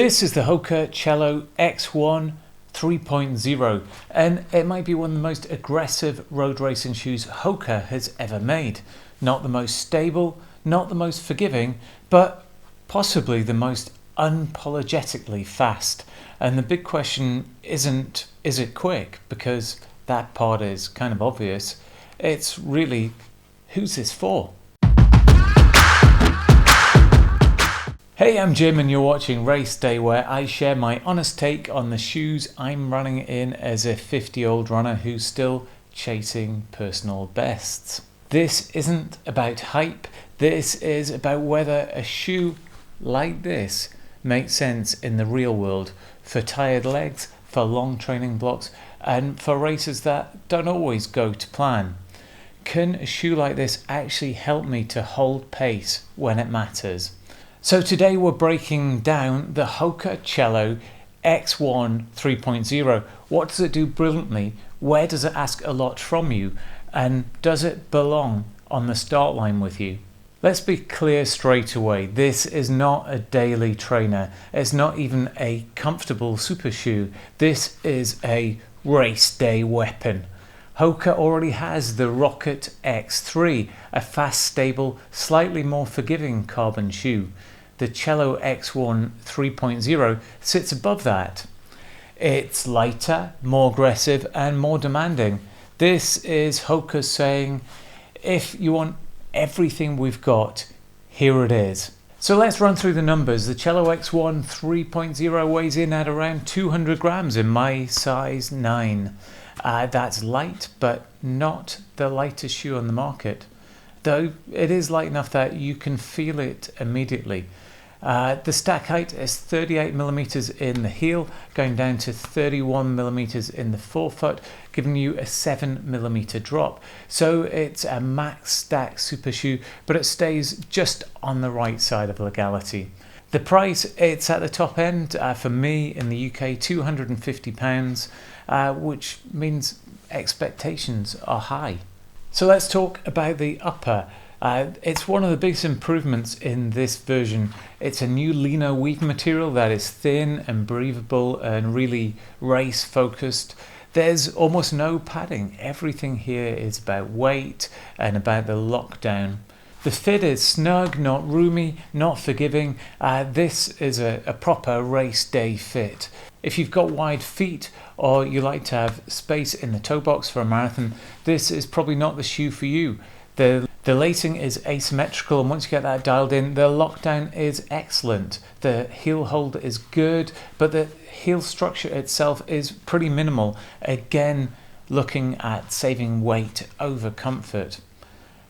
This is the HOKA Cielo X1 3.0, and it might be one of the most aggressive road racing shoes HOKA has ever made. Not the most stable, not the most forgiving, but possibly the most unapologetically fast. And the big question isn't, is it quick? Because that part is kind of obvious. It's really, who's this for? Hey, I'm Jim and you're watching RaceDay, where I share my honest take on the shoes I'm running in as a 50-year-old runner who's still chasing personal bests. This isn't about hype, this is about whether a shoe like this makes sense in the real world for tired legs, for long training blocks, and for races that don't always go to plan. Can a shoe like this actually help me to hold pace when it matters? So today we're breaking down the HOKA Cielo X1 3.0. What does it do brilliantly? Where does it ask a lot from you? And does it belong on the start line with you? Let's be clear straight away. This is not a daily trainer. It's not even a comfortable super shoe. This is a race day weapon. HOKA already has the Rocket X3, a fast, stable, slightly more forgiving carbon shoe. The Cielo X1 3.0 sits above that. It's lighter, more aggressive, and more demanding. This is HOKA saying, if you want everything we've got, here it is. So let's run through the numbers. The Cielo X1 3.0 weighs in at around 200 grams in my size 9. That's light, but not the lightest shoe on the market, though it is light enough that you can feel it immediately. The stack height is 38 millimeters in the heel, going down to 31 millimeters in the forefoot, giving you a 7 millimeter drop. So it's a max stack super shoe, but it stays just on the right side of legality. The price, it's at the top end for me in the UK, £250, which means expectations are high. So let's talk about the upper. It's one of the biggest improvements in this version. It's a new leaner weave material that is thin and breathable and really race focused. There's almost no padding. Everything here is about weight and about the lockdown. The fit is snug, not roomy, not forgiving. This is a proper race day fit. If you've got wide feet or you like to have space in the toe box for a marathon, this is probably not the shoe for you. The lacing is asymmetrical, and once you get that dialed in, the lockdown is excellent. The heel hold is good, but the heel structure itself is pretty minimal. Again, looking at saving weight over comfort.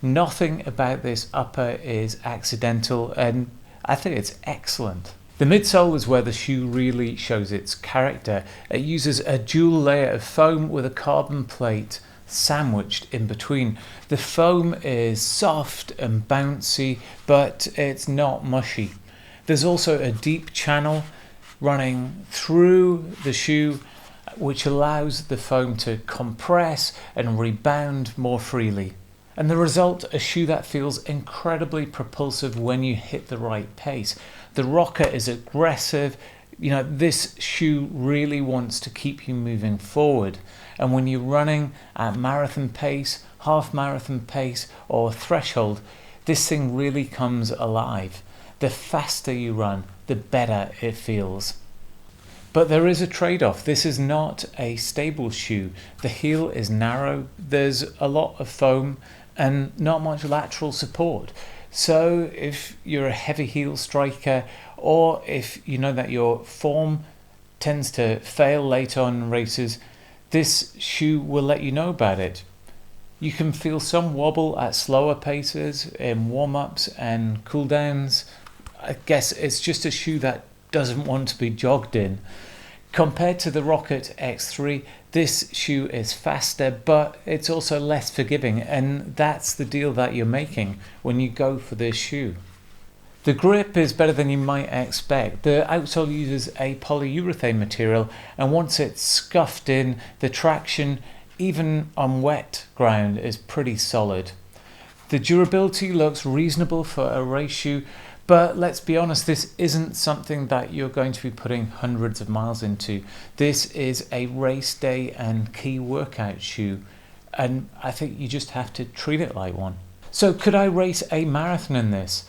Nothing about this upper is accidental, and I think it's excellent. The midsole is where the shoe really shows its character. It uses a dual layer of foam with a carbon plate sandwiched in between. The foam is soft and bouncy, but it's not mushy. There's also a deep channel running through the shoe, which allows the foam to compress and rebound more freely. And the result, a shoe that feels incredibly propulsive when you hit the right pace. The rocker is aggressive. You know, this shoe really wants to keep you moving forward. And when you're running at marathon pace, half marathon pace, or threshold, this thing really comes alive. The faster you run, the better it feels. But there is a trade-off. This is not a stable shoe. The heel is narrow, there's a lot of foam, and not much lateral support. So if you're a heavy heel striker, or if you know that your form tends to fail later on in races, this shoe will let you know about it. You can feel some wobble at slower paces in warm-ups and cool-downs. I guess it's just a shoe that doesn't want to be jogged in. Compared to the Rocket X3, this shoe is faster, but it's also less forgiving, and that's the deal that you're making when you go for this shoe. The grip is better than you might expect. The outsole uses a polyurethane material, and once it's scuffed in, the traction, even on wet ground, is pretty solid. The durability looks reasonable for a race shoe, But let's be honest, this isn't something that you're going to be putting hundreds of miles into. This is a race day and key workout shoe, and I think you just have to treat it like one. So could I race a marathon in this?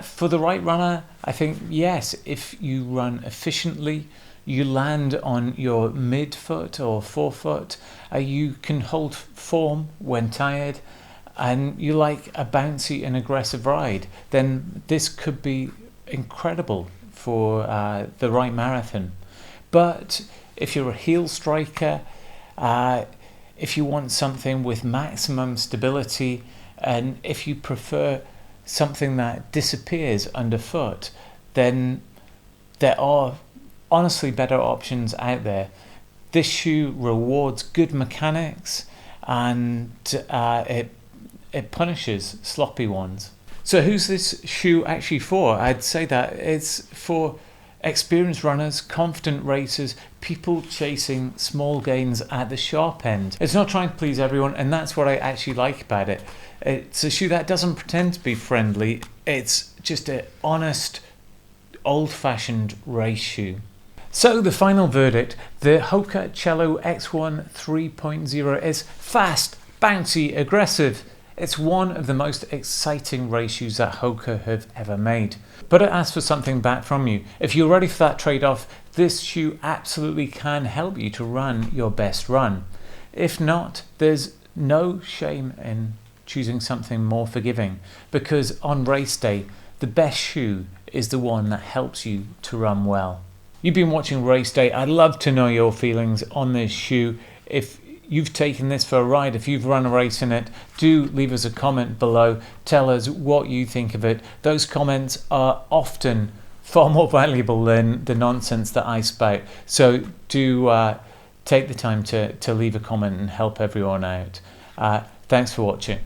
For the right runner, I think yes. If you run efficiently, you land on your midfoot or forefoot, you can hold form when tired, and you like a bouncy and aggressive ride, then this could be incredible for the right marathon. But if you're a heel striker, if you want something with maximum stability, and if you prefer something that disappears underfoot, then there are honestly better options out there. This shoe rewards good mechanics, and it punishes sloppy ones. So who's this shoe actually for? I'd say that it's for experienced runners, confident racers, people chasing small gains at the sharp end. It's not trying to please everyone, and that's what I actually like about it. It's a shoe that doesn't pretend to be friendly. It's just an honest, old-fashioned race shoe. So the final verdict, the HOKA Cielo X1 3.0 is fast, bouncy, aggressive. It's one of the most exciting race shoes that HOKA have ever made. But it asks for something back from you. If you're ready for that trade-off, this shoe absolutely can help you to run your best run. If not, there's no shame in choosing something more forgiving, because on race day, the best shoe is the one that helps you to run well. You've been watching Race Day. I'd love to know your feelings on this shoe. If you've taken this for a ride, if you've run a race in it, do leave us a comment below. Tell us what you think of it. Those comments are often far more valuable than the nonsense that I spout. So do take the time to leave a comment and help everyone out. Thanks for watching.